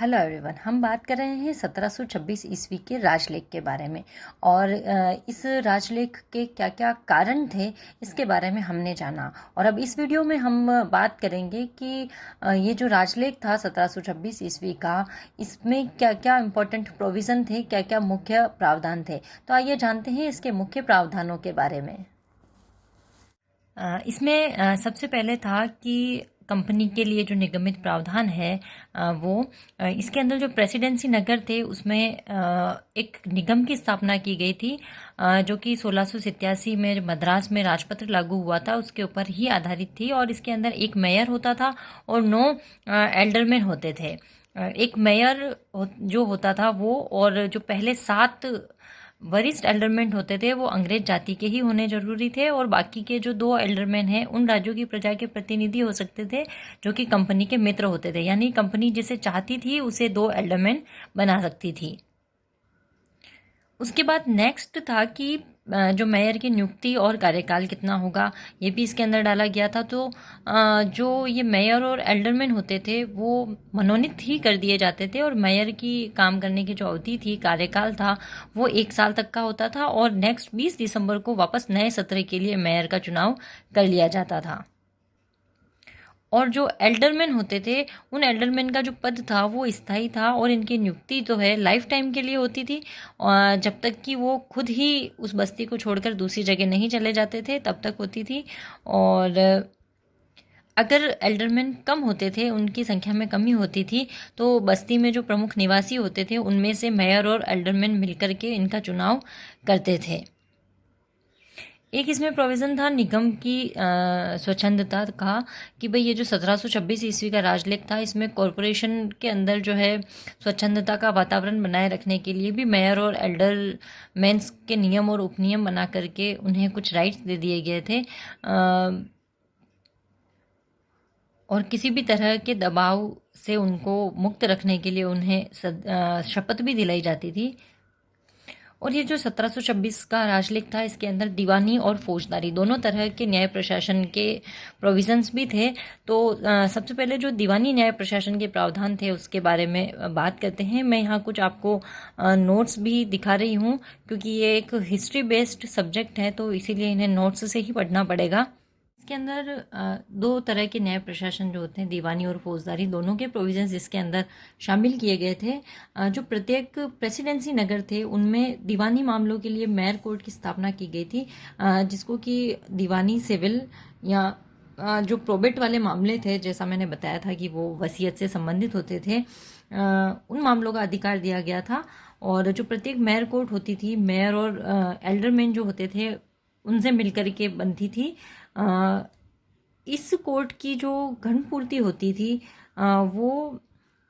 Hello everyone. हम बात कर रहे हैं 1726 ईस्वी के राजलेख के बारे में। और इस राजलेख के क्या क्या कारण थे इसके बारे में हमने जाना। और अब इस वीडियो में हम बात करेंगे कि ये जो राजलेख था 1726 ईस्वी का, इसमें क्या क्या इम्पोर्टेंट प्रोविज़न थे, क्या क्या मुख्य प्रावधान थे। तो आइए जानते हैं इसके मुख्य प्रावधानों के बारे में। इसमें सबसे पहले था कि कंपनी के लिए जो निगमित प्रावधान है इसके अंदर जो प्रेसिडेंसी नगर थे उसमें एक निगम की स्थापना की गई थी, जो कि 1687 में मद्रास में राजपत्र लागू हुआ था उसके ऊपर ही आधारित थी। और इसके अंदर एक मेयर होता था और 9 एल्डरमैन होते थे। एक मेयर जो होता था वो, और जो पहले 7 वरिष्ठ एल्डरमैन होते थे वो अंग्रेज जाति के ही होने जरूरी थे, और बाकी के जो 2 एल्डरमैन हैं उन राज्यों की प्रजा के प्रतिनिधि हो सकते थे जो कि कंपनी के मित्र होते थे। यानी कंपनी जिसे चाहती थी उसे 2 एल्डरमैन बना सकती थी। उसके बाद नेक्स्ट था कि जो मेयर की नियुक्ति और कार्यकाल कितना होगा ये भी इसके अंदर डाला गया था। तो जो ये मेयर और एल्डरमैन होते थे वो मनोनीत ही कर दिए जाते थे, और मेयर की काम करने की जो अवधि थी, कार्यकाल था, वो 1 साल तक का होता था। और नेक्स्ट 20 दिसंबर को वापस नए सत्र के लिए मेयर का चुनाव कर लिया जाता था। और जो एल्डरमैन होते थे उन एल्डरमैन का जो पद था वो स्थायी था, और इनकी नियुक्ति तो है लाइफ टाइम के लिए होती थी, और जब तक कि वो खुद ही उस बस्ती को छोड़कर दूसरी जगह नहीं चले जाते थे तब तक होती थी। और अगर एल्डरमैन कम होते थे, उनकी संख्या में कमी होती थी, तो बस्ती में जो प्रमुख निवासी होते थे उनमें से मेयर और एल्डरमैन मिलकर के इनका चुनाव करते थे। एक इसमें प्रोविज़न था निगम की स्वच्छंदता का, कि भाई ये जो 1726 ईस्वी का राजलेख था इसमें कॉरपोरेशन के अंदर जो है स्वच्छंदता का वातावरण बनाए रखने के लिए भी मेयर और एल्डरमैन्स के नियम और उपनियम बना करके उन्हें कुछ राइट्स दे दिए गए थे, और किसी भी तरह के दबाव से उनको मुक्त रखने के लिए उन्हें शपथ भी दिलाई जाती थी। और ये जो 1726 का राजलेख था इसके अंदर दीवानी और फौजदारी दोनों तरह के न्याय प्रशासन के प्रोविजंस भी थे। तो सबसे पहले जो दीवानी न्याय प्रशासन के प्रावधान थे उसके बारे में बात करते हैं। मैं यहाँ कुछ आपको नोट्स भी दिखा रही हूँ, क्योंकि ये एक हिस्ट्री बेस्ड सब्जेक्ट है तो इसीलिए इन्हें नोट्स से ही पढ़ना पड़ेगा। इसके अंदर 2 तरह के न्याय प्रशासन जो होते हैं, दीवानी और फौजदारी, दोनों के प्रोविजंस इसके अंदर शामिल किए गए थे। जो प्रत्येक प्रेसिडेंसी नगर थे उनमें दीवानी मामलों के लिए मेयर कोर्ट की स्थापना की गई थी, जिसको कि दीवानी सिविल या जो प्रोबेट वाले मामले थे, जैसा मैंने बताया था कि वो वसीयत से संबंधित होते थे, उन मामलों का अधिकार दिया गया था। और जो प्रत्येक मेयर कोर्ट होती थी, मेयर और एल्डरमैन जो होते थे उनसे मिलकर के बनती थी। इस कोर्ट की जो घनपूर्ति होती थी वो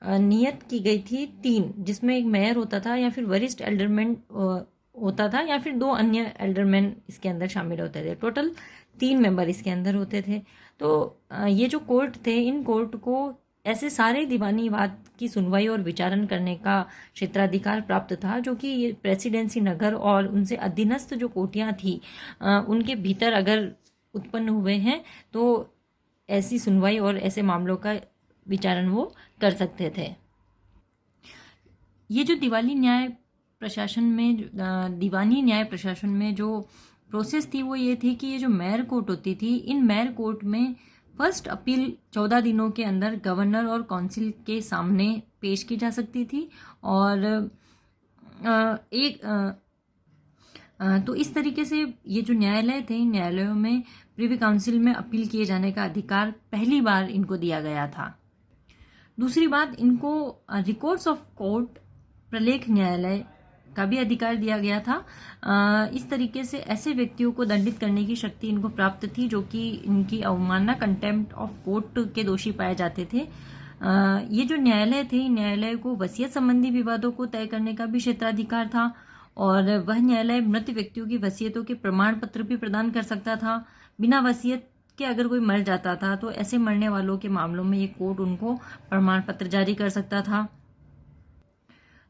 नियत की गई थी 3, जिसमें एक मेयर होता था या फिर वरिष्ठ एल्डरमैन होता था या फिर 2 अन्य एल्डरमैन इसके अंदर शामिल होते थे। टोटल 3 मेंबर इसके अंदर होते थे। तो ये जो कोर्ट थे, इन कोर्ट को ऐसे सारे दीवानी वाद की सुनवाई और विचारण करने का क्षेत्राधिकार प्राप्त था, जो कि ये प्रेसिडेंसी नगर और उनसे अधीनस्थ जो कोटियां थी उनके भीतर अगर उत्पन्न हुए हैं तो ऐसी सुनवाई और ऐसे मामलों का विचारण वो कर सकते थे। ये जो दीवानी न्याय प्रशासन में जो प्रोसेस थी वो ये थी कि ये जो मेयर कोर्ट होती थी, इन मेयर कोर्ट में फर्स्ट अपील 14 दिनों के अंदर गवर्नर और काउंसिल के सामने पेश की जा सकती थी। और तो इस तरीके से ये जो न्यायालय थे, न्यायालयों में प्रिवी काउंसिल में अपील किए जाने का अधिकार पहली बार इनको दिया गया था। दूसरी बात, इनको रिकॉर्ड्स ऑफ कोर्ट, प्रलेख न्यायालय का भी अधिकार दिया गया था। इस तरीके से ऐसे व्यक्तियों को दंडित करने की शक्ति इनको प्राप्त थी जो कि इनकी अवमानना, कंटेम्प्ट ऑफ कोर्ट के दोषी पाए जाते थे। ये जो न्यायालय थे, न्यायालय को वसीयत संबंधी विवादों को तय करने का भी क्षेत्राधिकार था, और वह न्यायालय मृत व्यक्तियों की वसीयतों के प्रमाण पत्र भी प्रदान कर सकता था। बिना वसीयत के अगर कोई मर जाता था तो ऐसे मरने वालों के मामलों में ये कोर्ट उनको प्रमाण पत्र जारी कर सकता था।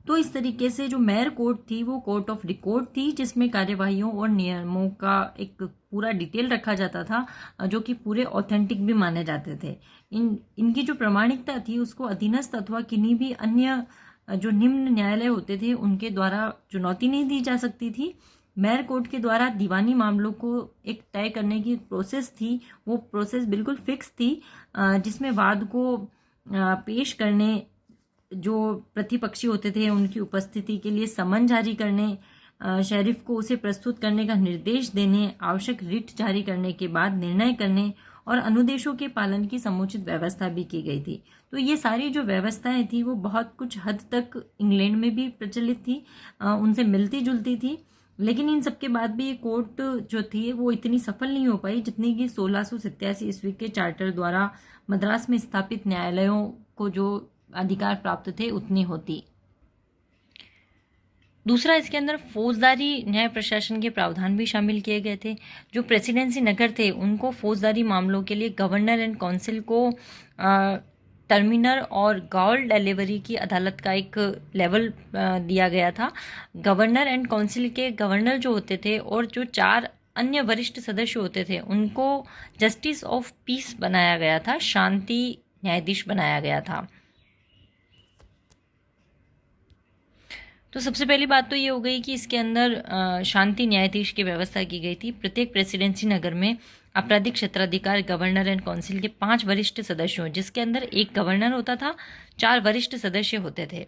तो इस तरीके से जो मेयर कोर्ट थी वो कोर्ट ऑफ रिकॉर्ड थी, जिसमें कार्यवाहियों और नियमों का एक पूरा डिटेल रखा जाता था, जो कि पूरे ऑथेंटिक भी माने जाते थे। इनकी जो प्रामाणिकता थी उसको अधीनस्थ अथवा किन्हीं भी अन्य जो निम्न न्यायालय होते थे उनके द्वारा चुनौती नहीं दी जा सकती थी। मेयर कोर्ट के द्वारा दीवानी मामलों को एक तय करने की प्रोसेस थी, वो प्रोसेस बिल्कुल फिक्स थी, जिसमें वाद को पेश करने जो प्रतिपक्षी होते थे उनकी उपस्थिति के लिए समन जारी करने, शेरिफ को उसे प्रस्तुत करने का निर्देश देने, आवश्यक रिट जारी करने के बाद निर्णय करने और अनुदेशों के पालन की समुचित व्यवस्था भी की गई थी। तो ये सारी जो व्यवस्थाएं थी वो बहुत कुछ हद तक इंग्लैंड में भी प्रचलित थी, उनसे मिलती जुलती थी। लेकिन इन सब के बाद भी ये कोर्ट जो थी वो इतनी सफल नहीं हो पाई जितनी कि 1687 ईस्वी के चार्टर द्वारा मद्रास में स्थापित न्यायालयों को जो अधिकार प्राप्त थे उतनी होती। दूसरा, इसके अंदर फौजदारी न्याय प्रशासन के प्रावधान भी शामिल किए गए थे। जो प्रेसिडेंसी नगर थे उनको फौजदारी मामलों के लिए गवर्नर एंड काउंसिल को टर्मिनर और गाउल डिलीवरी की अदालत का एक लेवल दिया गया था। गवर्नर एंड काउंसिल के गवर्नर जो होते थे और जो 4 अन्य वरिष्ठ सदस्य होते थे उनको जस्टिस ऑफ पीस बनाया गया था, शांति न्यायाधीश बनाया गया था। तो सबसे पहली बात तो ये हो गई कि इसके अंदर शांति न्यायाधीश की व्यवस्था की गई थी। प्रत्येक प्रेसिडेंसी नगर में आपराधिक क्षेत्राधिकार गवर्नर एंड काउंसिल के 5 वरिष्ठ सदस्यों, जिसके अंदर एक गवर्नर होता था, 4 वरिष्ठ सदस्य होते थे।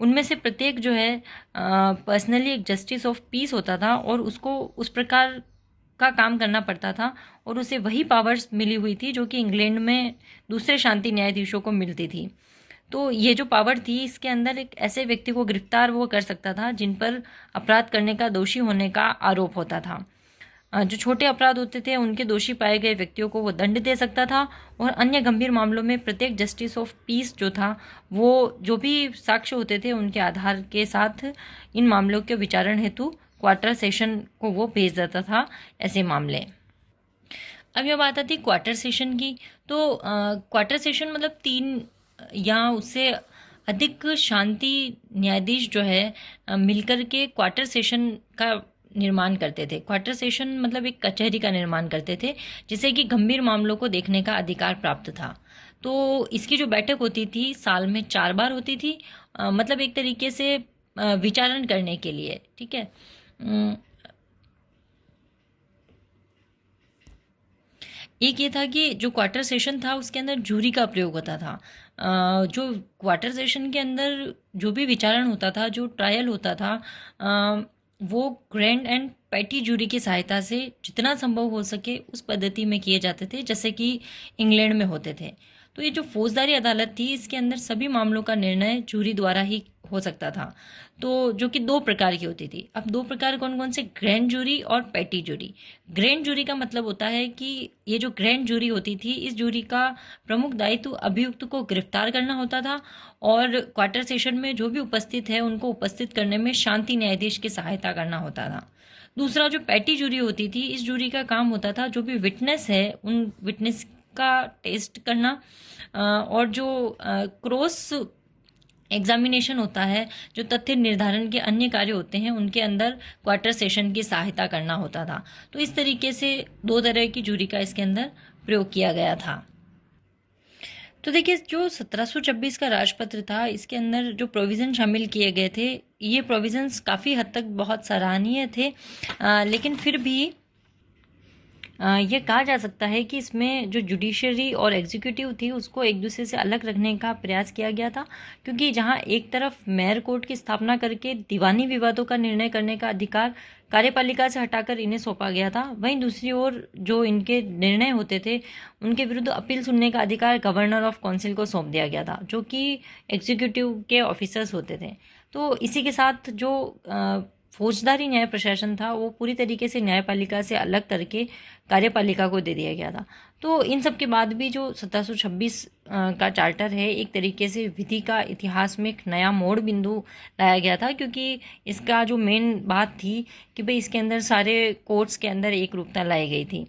उनमें से प्रत्येक जो है पर्सनली एक जस्टिस ऑफ पीस होता था और उसको उस प्रकार का काम करना पड़ता था और उसे वही पावर्स मिली हुई थी जो कि इंग्लैंड में दूसरे शांति न्यायाधीशों को मिलती थी। तो ये जो पावर थी इसके अंदर एक ऐसे व्यक्ति को गिरफ्तार वो कर सकता था जिन पर अपराध करने का दोषी होने का आरोप होता था। जो छोटे अपराध होते थे उनके दोषी पाए गए व्यक्तियों को वो दंड दे सकता था और अन्य गंभीर मामलों में प्रत्येक जस्टिस ऑफ पीस जो था वो जो भी साक्ष्य होते थे उनके आधार के साथ इन मामलों के विचारण हेतु क्वार्टर सेशन को वो भेज देता था ऐसे मामले। अब यह बात आती क्वार्टर सेशन की। तो क्वार्टर सेशन मतलब 3 या उससे अधिक शांति न्यायाधीश जो है मिलकर के क्वार्टर सेशन का निर्माण करते थे। क्वार्टर सेशन मतलब एक कचहरी का निर्माण करते थे जिसे कि गंभीर मामलों को देखने का अधिकार प्राप्त था। तो इसकी जो बैठक होती थी साल में 4 बार होती थी, मतलब एक तरीके से विचारण करने के लिए, ठीक है। एक ये था कि जो क्वार्टर सेशन था उसके अंदर जूरी का प्रयोग होता था। जो क्वार्टर सेशन के अंदर जो भी विचारण होता था, जो ट्रायल होता था, वो ग्रैंड एंड पैटी जूरी की सहायता से जितना संभव हो सके उस पद्धति में किए जाते थे जैसे कि इंग्लैंड में होते थे। तो ये जो फौजदारी अदालत थी इसके अंदर सभी मामलों का निर्णय जूरी द्वारा ही हो सकता था। तो जो कि 2 प्रकार की होती थी। अब 2 प्रकार कौन कौन से? ग्रैंड जूरी और पैटी जूरी। ग्रैंड जूरी का मतलब होता है कि ये जो ग्रैंड जूरी होती थी इस जूरी का प्रमुख दायित्व अभियुक्त को गिरफ्तार करना होता था और क्वार्टर सेशन में जो भी उपस्थित है उनको उपस्थित करने में शांति न्यायाधीश की सहायता करना होता था। दूसरा जो पैटी जूरी होती थी, इस जूरी का काम होता था जो भी विटनेस है उन विटनेस का टेस्ट करना और जो क्रॉस एग्जामिनेशन होता है, जो तथ्य निर्धारण के अन्य कार्य होते हैं उनके अंदर क्वार्टर सेशन की सहायता करना होता था। तो इस तरीके से 2 तरह की जूरी का इसके अंदर प्रयोग किया गया था। तो देखिए जो 1726 का राजपत्र था इसके अंदर जो प्रोविज़न शामिल किए गए थे ये प्रोविज़न्स काफ़ी हद तक बहुत सराहनीय थे, लेकिन फिर भी ये कहा जा सकता है कि इसमें जो जुडिशरी और एग्जीक्यूटिव थी उसको एक दूसरे से अलग रखने का प्रयास किया गया था, क्योंकि जहां एक तरफ मेयर कोर्ट की स्थापना करके दीवानी विवादों का निर्णय करने का अधिकार कार्यपालिका से हटाकर इन्हें सौंपा गया था, वहीं दूसरी ओर जो इनके निर्णय होते थे उनके विरुद्ध अपील सुनने का अधिकार गवर्नर ऑफ काउंसिल को सौंप दिया गया था, जो कि एग्जीक्यूटिव के ऑफिसर्स होते थे। तो इसी के साथ जो फौजदारी न्याय प्रशासन था वो पूरी तरीके से न्यायपालिका से अलग करके कार्यपालिका को दे दिया गया था। तो इन सब के बाद भी जो 1726 का चार्टर है एक तरीके से विधि का इतिहास में एक नया मोड़ बिंदु लाया गया था, क्योंकि इसका जो मेन बात थी कि भाई इसके अंदर सारे कोर्ट्स के अंदर एक रूपता लाई गई थी।